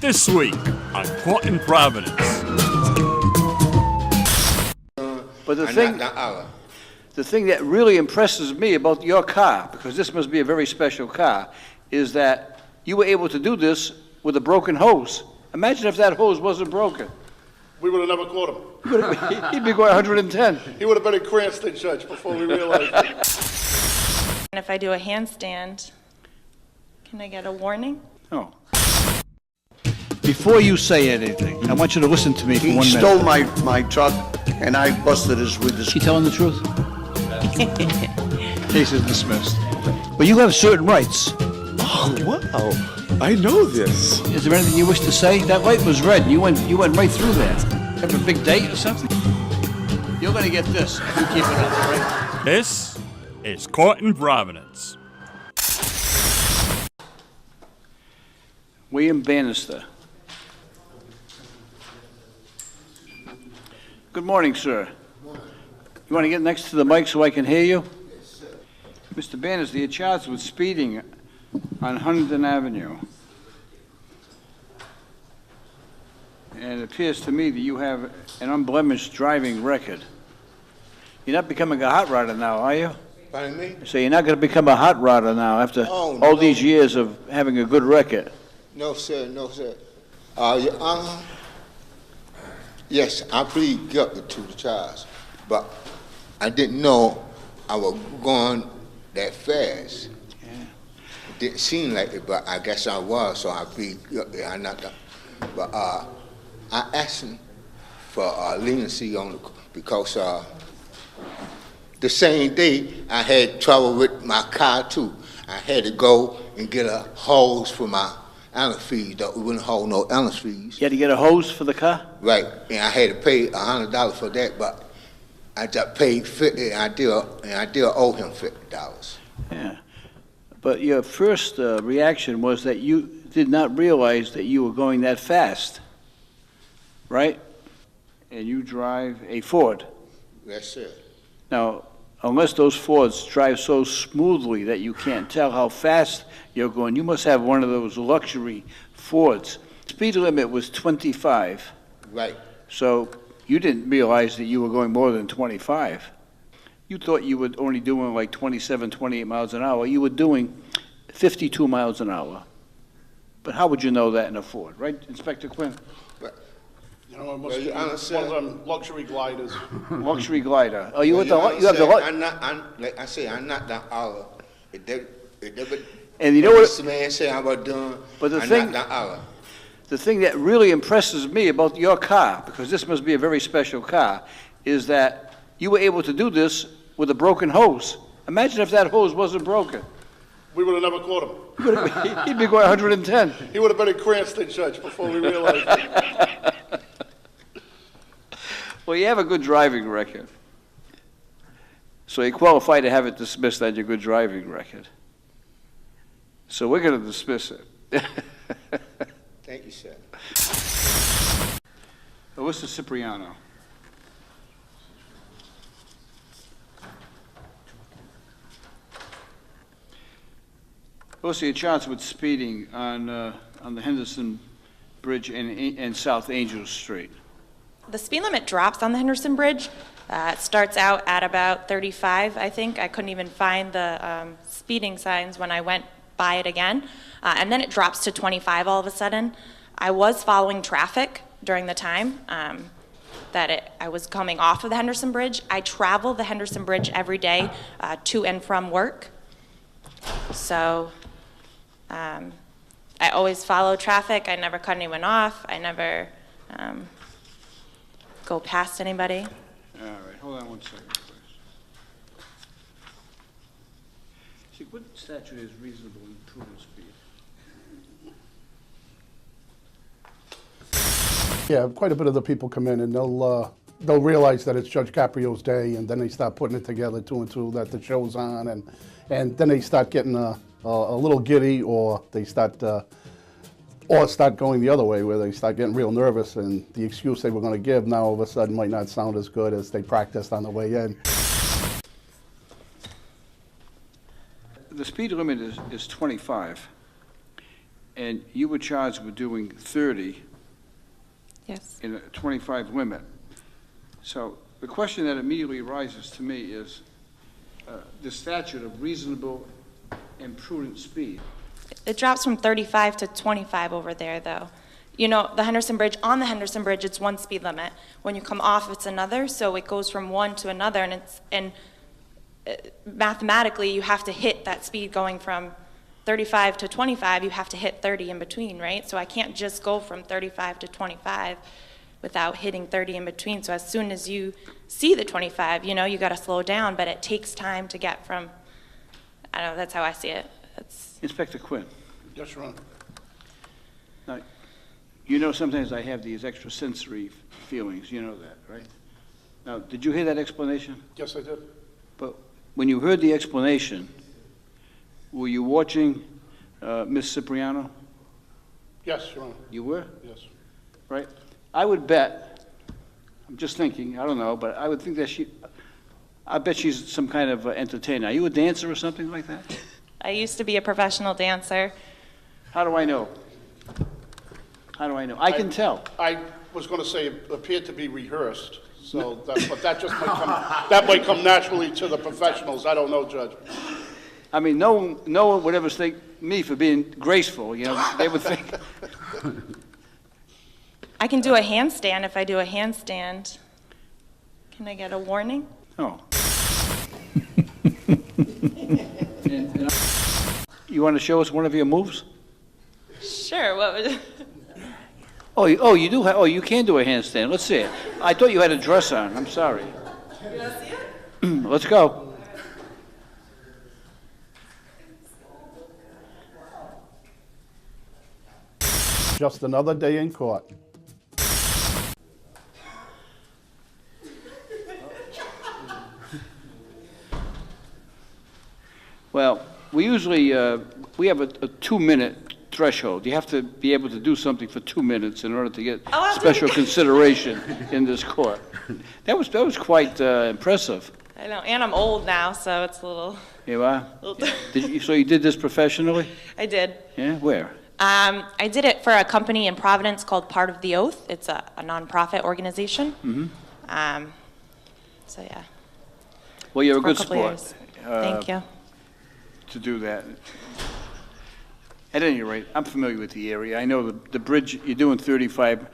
This week on Court in Providence. But the thing that really impresses me about your car, because this must be a very special car, is that you were able to do this with a broken hose. Imagine if that hose wasn't broken. We would have never caught him. He'd be going 110. He would have been in Cranston, Judge, before we realized it. And if I do a handstand, can I get a warning? No. Before you say anything, I want you to listen to me for 1 minute. He stole my truck, and I busted his with his. Is he telling the truth? Case is dismissed. But you have certain rights. Oh, wow. I know this. Is there anything you wish to say? That light was red. You went right through that. Have a big date or something? You're going to get this if you keep it up, all right? This is Court in Providence. William Bannister. Good morning, sir. You want to get next to the mic so I can hear you? Yes, sir. Mr. Bannister, you're charged with speeding on Huntington Avenue. And it appears to me that you have an unblemished driving record. You're not becoming a hot rodder now, are you? Pardon me? So you're not going to become a hot rodder now after all these years of having a good record? No, sir. No, sir. Your Honor, yes, I plead guilty to the charge, but I didn't know I was going that fast. Yeah. It didn't seem like it, but I guess I was, so I plead guilty. I not, but I asked him for leniency on it because the same day I had trouble with my car too. I had to go and get a hose for my antifreeze. We wouldn't hold no antifreeze. You had to get a hose for the car? Right, and I had to pay $100 for that, but I just paid $50, and I still owe him $50. Yeah. But your first reaction was that you did not realize that you were going that fast, right? And you drive a Ford. Yes, sir. Now, unless those Fords drive so smoothly that you can't tell how fast you're going, you must have one of those luxury Fords. Speed limit was 25. Right. So you didn't realize that you were going more than 25. You thought you were only doing like 27, 28 miles an hour. You were doing 52 miles an hour. But how would you know that in a Ford, right, Inspector Quinn? You know, it must be one of them luxury gliders. Luxury glider. Oh, you Well, with the? You have the. like I say, I'm not the hour. And you know what? This man say I was doing. But the I'm thing- not the hour. The thing that really impresses me about your car, because this must be a very special car, is that you were able to do this with a broken hose. Imagine if that hose wasn't broken. We would have never caught him. He'd be going 110. He would have been in Cranston, Judge, before we realized it. Well, you have a good driving record. So you qualify to have it dismissed on your good driving record. So we're going to dismiss it. Thank you, sir. Alyssa Cipriano. Alyssa, you're charged with speeding on the Henderson Bridge and South Angel Street. The speed limit drops on the Henderson Bridge. It starts out at about 35, I think. I couldn't even find the speeding signs when I went by it again. And then it drops to 25 all of a sudden. I was following traffic during the time I was coming off of the Henderson Bridge. I travel the Henderson Bridge every day to and from work. So I always follow traffic. I never cut anyone off. I never go past anybody. All right, hold on one second, please. See, what statute is reasonable improvement speed? Yeah, quite a bit of the people come in and they'll realize that it's Judge Caprio's day, and then they start putting it together two and two that the show's on, and then they start getting a little giddy, or they start going the other way where they start getting real nervous, and the excuse they were going to give now all of a sudden might not sound as good as they practiced on the way in. The speed limit is 25. and you were charged with doing 30 Yes. in a 25 limit. So the question that immediately arises to me is the statute of reasonable and prudent speed. It drops from 35 to 25 over there, though. You know, the Henderson Bridge, on the Henderson Bridge, it's one speed limit. When you come off, it's another, so it goes from one to another, and mathematically, you have to hit that speed going from 35 to 25, you have to hit 30 in between, right? So I can't just go from 35 to 25 without hitting 30 in between. So as soon as you see the 25, you know, you got to slow down, but it takes time to get from, I don't know, that's how I see it. Inspector Quinn. Yes, Your Honor. Now, you know sometimes I have these extrasensory feelings, you know that, right? Now, did you hear that explanation? Yes, I did. But when you heard the explanation, were you watching Ms. Cipriano? Yes, Your Honor. You were? Yes. Right? I would bet, I'm just thinking, I don't know, but I would think that I bet she's some kind of entertainer. Are you a dancer or something like that? I used to be a professional dancer. How do I know? How do I know? I can tell. I was going to say it appeared to be rehearsed, so but that just might come naturally to the professionals. I don't know, Judge. I mean, no one would ever thank me for being graceful, you know. They would think. I can do a handstand if I do a handstand. Can I get a warning? Oh. You want to show us one of your moves? Sure, what would... You do. You can do a handstand. Let's see it. I thought you had a dress on. I'm sorry. You want to see it? Let's go. Just another day in court. Well, we usually we have a 2-minute threshold. You have to be able to do something for 2 minutes in order to get special consideration in this court. That was quite impressive. I know, and I'm old now, so it's a little... You are? So you did this professionally? I did. Yeah, where? I did it for a company in Providence called Part of the Oath. It's a nonprofit organization. Mm-hmm. So yeah. Well, you're a For good couple sport. years. Thank you. To do that. At any rate, I'm familiar with the area. I know the bridge, you're doing 35,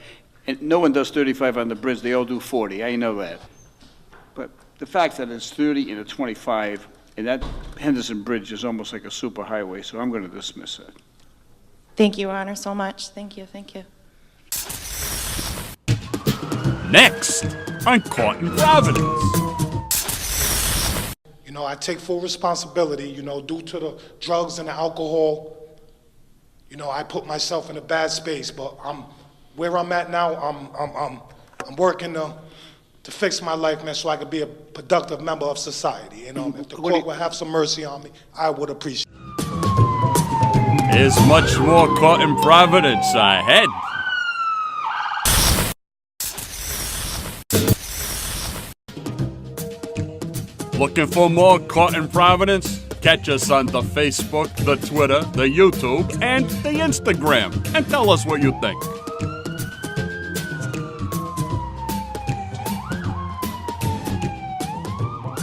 and no one does 35 on the bridge. They all do 40. I know that. But the fact that it's 30 and a 25, and that Henderson Bridge is almost like a super highway, so I'm going to dismiss it. Thank you, Your Honor, so much. Thank you, thank you. Next on Caught in Providence. You know, I take full responsibility, you know, due to the drugs and the alcohol. You know, I put myself in a bad space, but where I'm at now, I'm working to fix my life, man, so I could be a productive member of society. You know, if the court would have some mercy on me, I would appreciate it. There's much more Caught in Providence ahead. Looking for more Caught in Providence? Catch us on the Facebook, the Twitter, the YouTube, and the Instagram, and tell us what you think.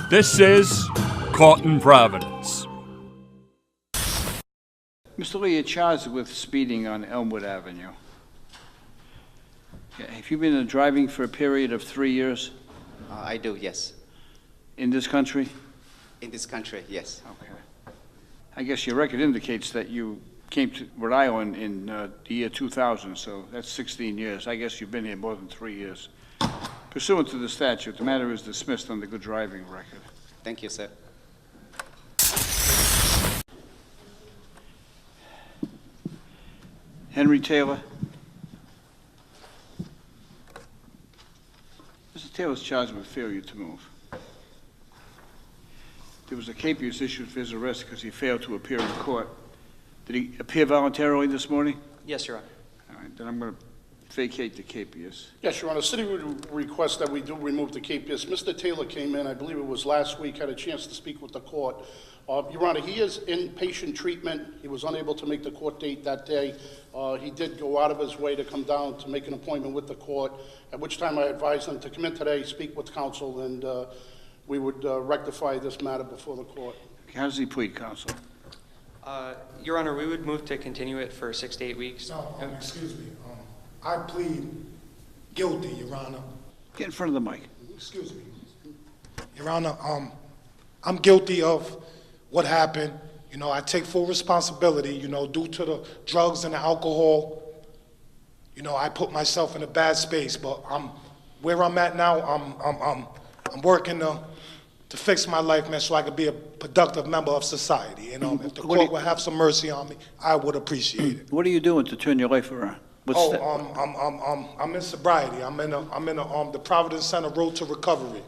This is Caught in Providence. Mr. Lee, you're charged with speeding on Elmwood Avenue. Have you been driving for a period of 3 years I do, yes. in this country? In this country, yes. Okay. I guess your record indicates that you came to Rhode Island in the year 2000, so that's 16 years. I guess you've been here more than 3 years. Pursuant to the statute, the matter is dismissed on the good driving record. Thank you, sir. Henry Taylor. Mr. Taylor's charged with failure to move. There was a capias issued for his arrest because he failed to appear in court. Did he appear voluntarily this morning? Yes, Your Honor. All right, then I'm going to vacate the capias. Yes, Your Honor, the city would request that we do remove the capias. Mr. Taylor came in, I believe it was last week, had a chance to speak with the court. Your Honor, he is in patient treatment. He was unable to make the court date that day. He did go out of his way to come down to make an appointment with the court, at which time I advised him to come in today, speak with counsel, and we would rectify this matter before the court. How does he plead, counsel? Your Honor, we would move to continue it for 6 to 8 weeks. No, excuse me. I plead guilty, Your Honor. Get in front of the mic. Excuse me. Your Honor, I'm guilty of what happened. You know, I take full responsibility, you know, due to the drugs and the alcohol. You know, I put myself in a bad space, but where I'm at now, I'm working to fix my life, man, so I could be a productive member of society. You know, if the court would have some mercy on me, I would appreciate it. What are you doing to turn your life around? I'm in sobriety. I'm in the Providence Center Road to Recovery.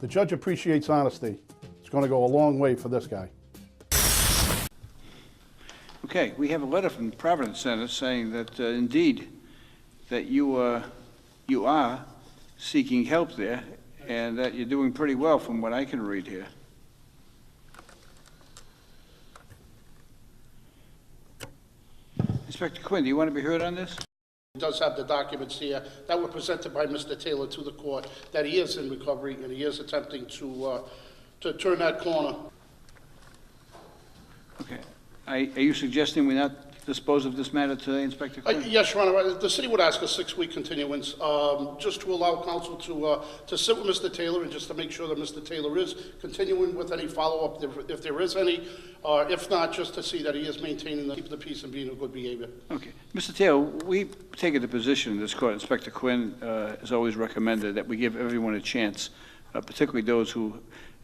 The judge appreciates honesty. It's going to go a long way for this guy. Okay, we have a letter from the Providence Center saying that indeed that you are seeking help there, and that you're doing pretty well from what I can read here. Inspector Quinn, do you want to be heard on this? He does have the documents here that were presented by Mr. Taylor to the court, that he is in recovery and he is attempting to turn that corner. Okay. Are you suggesting we not dispose of this matter today, Inspector Quinn? Yes, Your Honor. The city would ask a 6-week continuance, just to allow counsel to sit with Mr. Taylor and just to make sure that Mr. Taylor is continuing with any follow-up, if there is any, if not, just to see that he is maintaining the peace and being a good behavior. Okay. Mr. Taylor, we've taken the position in this court, Inspector Quinn has always recommended that we give everyone a chance, particularly those who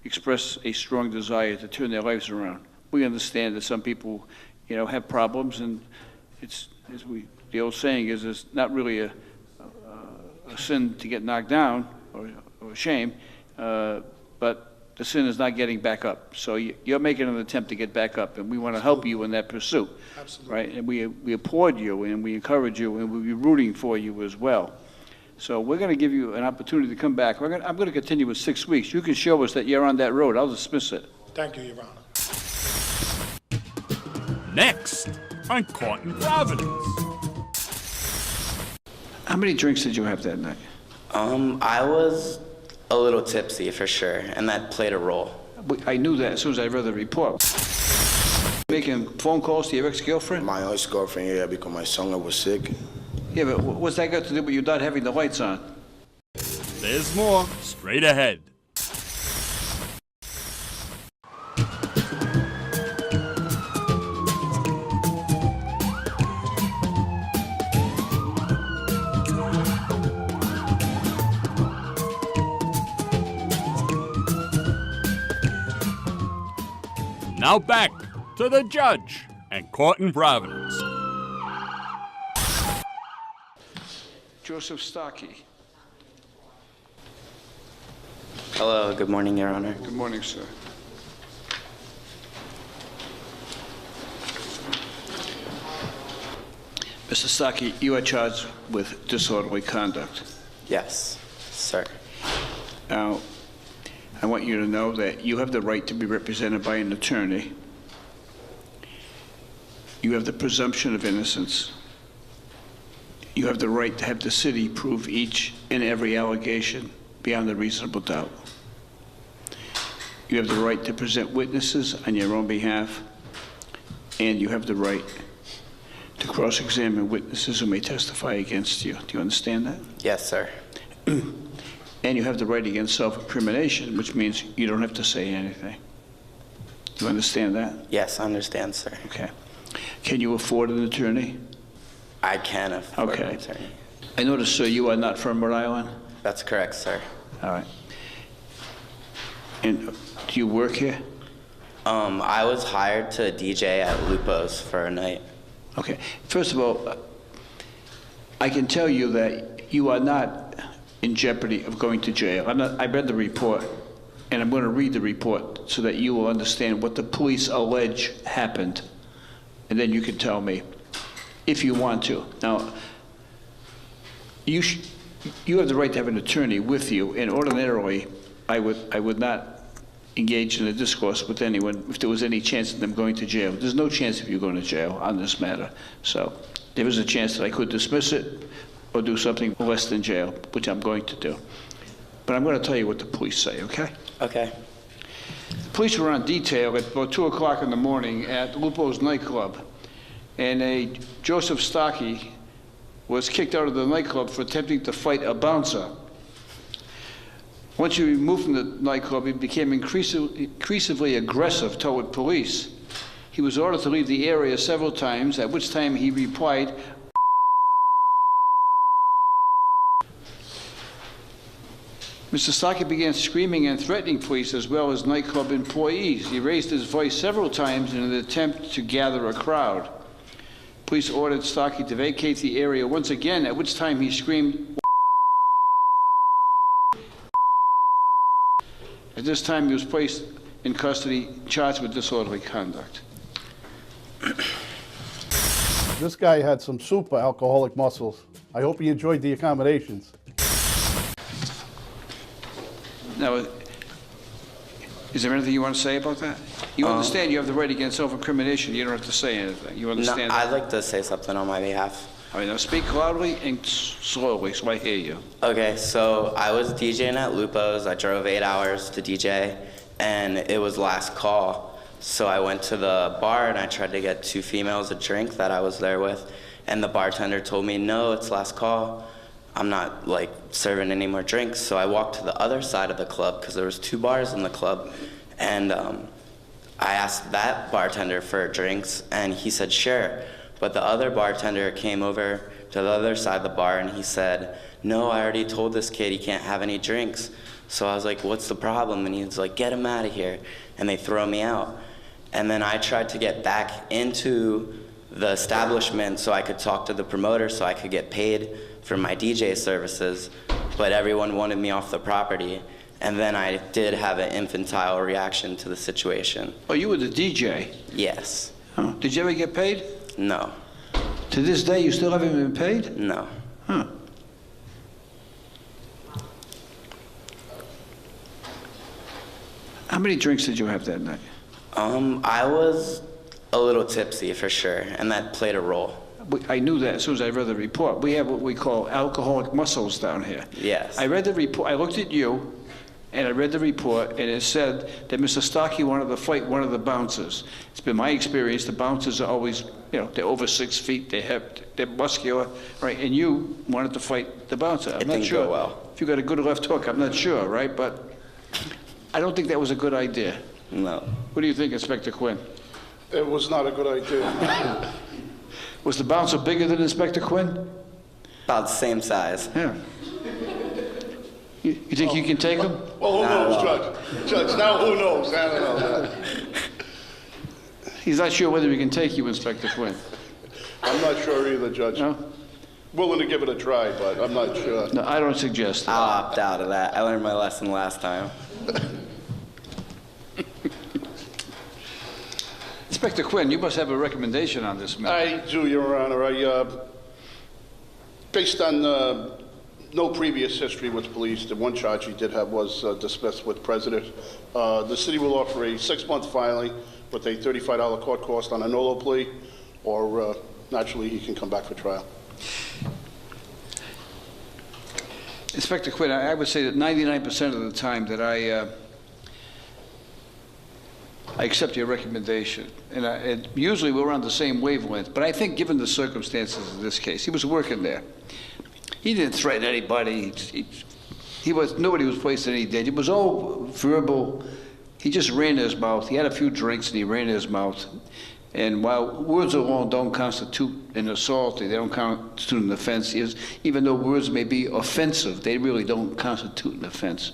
express a strong desire to turn their lives around. We understand that some people, you know, have problems, and it's, the old saying is, it's not really a sin to get knocked down, or a shame, but the sin is not getting back up. So you're making an attempt to get back up, and we want to help you in that pursuit. Absolutely. Right? And we applaud you, and we encourage you, and we'll be rooting for you as well. So we're going to give you an opportunity to come back. I'm going to continue with 6 weeks. You can show us that you're on that road. I'll dismiss it. Thank you, Your Honor. Next, on Caught in Providence. How many drinks did you have that night? I was a little tipsy for sure, and that played a role. I knew that as soon as I read the report. Making phone calls to your ex-girlfriend? My ex-girlfriend, yeah, because my son was sick. Yeah, but what's that got to do with you not having the lights on? There's more straight ahead. Now back to the judge and Caught in Providence. Joseph Starkey. Hello, good morning, Your Honor. Good morning, sir. Mr. Starkey, you are charged with disorderly conduct. Yes, sir. Now, I want you to know that you have the right to be represented by an attorney. You have the presumption of innocence. You have the right to have the city prove each and every allegation beyond a reasonable doubt. You have the right to present witnesses on your own behalf, and you have the right to cross-examine witnesses who may testify against you. Do you understand that? Yes, sir. And you have the right against self-incrimination, which means you don't have to say anything. Do you understand that? Yes, I understand, sir. Okay. Can you afford an attorney? I can afford an attorney. I notice, sir, you are not from Rhode Island? That's correct, sir. All right. And do you work here? I was hired to DJ at Lupo's for a night. Okay. First of all, I can tell you that you are not in jeopardy of going to jail. I read the report, and I'm going to read the report so that you will understand what the police allege happened, and then you can tell me. if you want to. Now, you have the right to have an attorney with you, and ordinarily, I would not engage in a discourse with anyone if there was any chance of them going to jail. There's no chance of you going to jail on this matter. So there is a chance that I could dismiss it or do something less than jail, which I'm going to do. But I'm going to tell you what the police say, okay? Okay. The police were on detail at about 2 o'clock in the morning at Lupo's nightclub, and a Joseph Stocky was kicked out of the nightclub for attempting to fight a bouncer. Once he removed from the nightclub, he became increasingly aggressive toward police. He was ordered to leave the area several times, at which time he replied, Mr. Stocky began screaming and threatening police as well as nightclub employees. He raised his voice several times in an attempt to gather a crowd. Police ordered Stocky to vacate the area once again, at which time he screamed. At this time, he was placed in custody, charged with disorderly conduct. This guy had some super alcoholic muscles. I hope he enjoyed the accommodations. Now, is there anything you want to say about that? You understand you have the right against self-incrimination. You don't have to say anything. You understand? No, I'd like to say something on my behalf. I mean, now speak loudly and slowly so I hear you. Okay, so I was DJing at Lupo's. I drove 8 hours to DJ, and it was last call. So I went to the bar, and I tried to get 2 females a drink that I was there with, and the bartender told me, no, it's last call. I'm not, like, serving any more drinks. So I walked to the other side of the club, because there was 2 bars in the club, and I asked that bartender for drinks, and he said, sure. But the other bartender came over to the other side of the bar, and he said, no, I already told this kid he can't have any drinks. So I was like, what's the problem? And he was like, get him out of here. And they throw me out. And then I tried to get back into the establishment so I could talk to the promoter so I could get paid for my DJ services, but everyone wanted me off the property. And then I did have an infantile reaction to the situation. Oh, you were the DJ? Yes. Oh. Did you ever get paid? No. To this day, you still haven't been paid? No. Huh. How many drinks did you have that night? I was a little tipsy for sure, and that played a role. I knew that as soon as I read the report. We have what we call alcoholic muscles down here. Yes. I read the report, I looked at you, and I read the report, and it said that Mr. Stocky wanted to fight one of the bouncers. It's been my experience, the bouncers are always, they're over 6 feet, they're muscular, right? And you wanted to fight the bouncer. I'm not sure. Go well. If you got a good left hook, I'm not sure, right? But I don't think that was a good idea. No. What do you think, Inspector Quinn? It was not a good idea. Was the bouncer bigger than Inspector Quinn? About the same size. Yeah. You think you can take him? Well, who knows, Judge? Judge, now who knows? I don't know. He's not sure whether he can take you, Inspector Quinn. I'm not sure either, Judge. No? Willing to give it a try, but I'm not sure. No, I don't suggest that. I'll opt out of that. I learned my lesson last time. Inspector Quinn, you must have a recommendation on this matter. I do, Your Honor. Based on no previous history with police, the one charge he did have was dismissed with prejudice. The city will offer a 6-month filing with a $35 court cost on a NOLO plea, or naturally he can come back for trial. Inspector Quinn, I would say that 99% of the time that I accept your recommendation, and usually we're on the same wavelength, but I think given the circumstances of this case, he was working there. He didn't threaten anybody. Nobody was placed in any danger. It was all verbal. He just ran his mouth. He had a few drinks and he ran his mouth. And while words alone don't constitute an assault, they don't constitute an offense, even though words may be offensive, they really don't constitute an offense.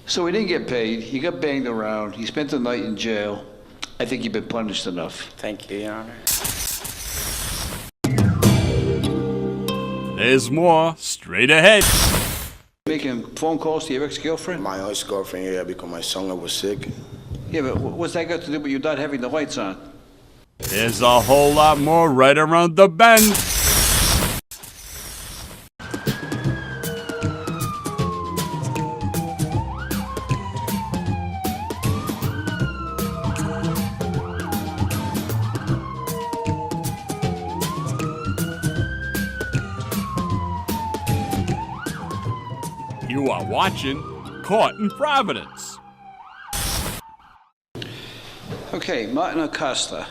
So he didn't get paid. He got banged around. He spent the night in jail. I think you've been punished enough. Thank you, Your Honor. There's more straight ahead. Making phone calls to your ex-girlfriend? My ex-girlfriend, yeah, because my son was sick. Yeah, but what's that got to do with you not having the lights on? There's a whole lot more right around the bend. You are watching Caught in Providence. Okay, Martin Acosta.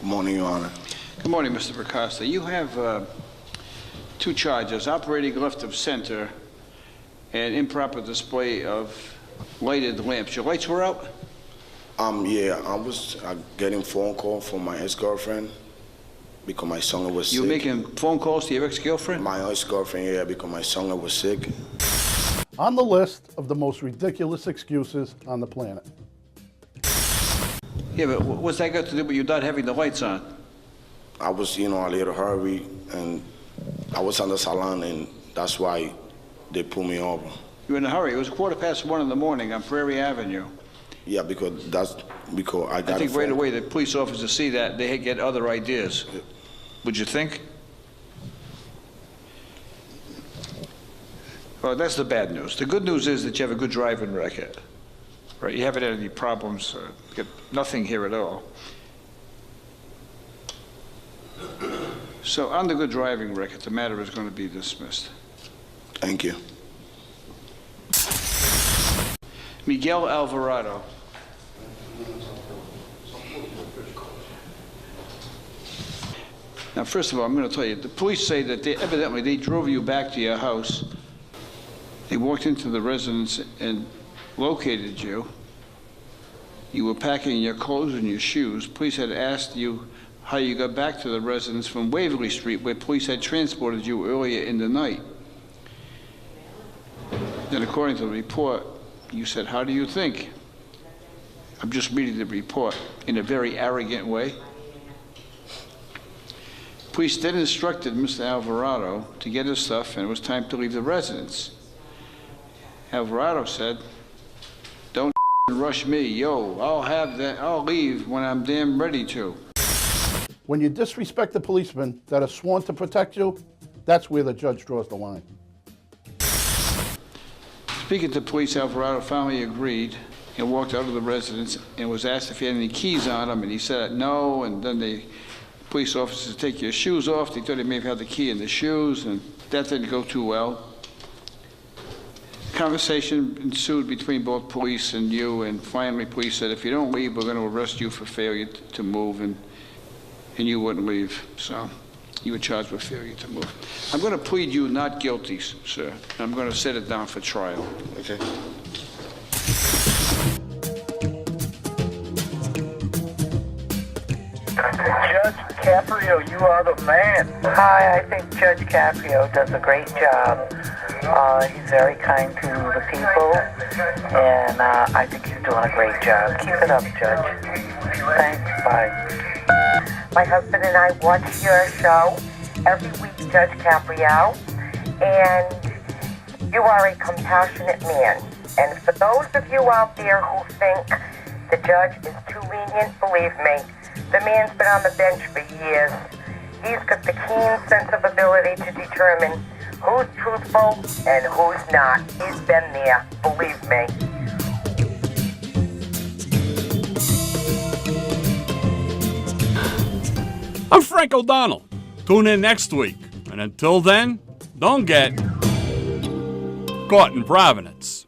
Good morning, Your Honor. Good morning, Mr. Acosta. You have two charges, operating left of center and improper display of lighted lamps. Your lights were out? Yeah, I was getting phone call from my ex-girlfriend because my son was sick. You were making phone calls to your ex-girlfriend? My ex-girlfriend, yeah, because my son was sick. On the list of the most ridiculous excuses on the planet. Yeah, but what's that got to do with you not having the lights on? I was, a little hurry, and I was on the salon, and that's why they pulled me over. You were in a hurry. It was 1:15 in the morning on Prairie Avenue. Yeah, because I got I think a phone. right away the police officers see that, they get other ideas. Would you think? Well, that's the bad news. The good news is that you have a good driving record. Right, you haven't had any problems, got nothing here at all. So on the good driving record, the matter is going to be dismissed. Thank you. Miguel Alvarado. Now, first of all, I'm going to tell you, the police say that evidently they drove you back to your house. They walked into the residence and located you. You were packing your clothes and your shoes. Police had asked you how you got back to the residence from Waverly Street, where police had transported you earlier in the night. Then, according to the report, you said, "How do you think?" I'm just reading the report in a very arrogant way. Police then instructed Mr. Alvarado to get his stuff, and it was time to leave the residence. Alvarado said, "Don't rush me, yo, I'll leave when I'm damn ready to." When you disrespect the policemen that are sworn to protect you, that's where the judge draws the line. Speaking to police, Alvarado finally agreed and walked out of the residence and was asked if he had any keys on him, and he said no, and then the police officers take your shoes off. They thought he may have had the key in the shoes, and that didn't go too well. Conversation ensued between both police and you, and finally police said, "If you don't leave, we're going to arrest you for failure to move," and you wouldn't leave. So you were charged with failure to move. I'm going to plead you not guilty, sir. I'm going to set it down for trial. Okay. Judge Caprio, you are the man. Hi, I think Judge Caprio does a great job. He's very kind to the people, and I think he's doing a great job. Keep it up, Judge. Thanks, bye. My husband and I watch your show every week, Judge Caprio, and you are a compassionate man. And for those of you out there who think the judge is too lenient, believe me, the man's been on the bench for years. He's got the keen sense of ability to determine who's truthful and who's not. He's been there, believe me. I'm Frank O'Donnell. Tune in next week. And until then, don't get caught in Providence.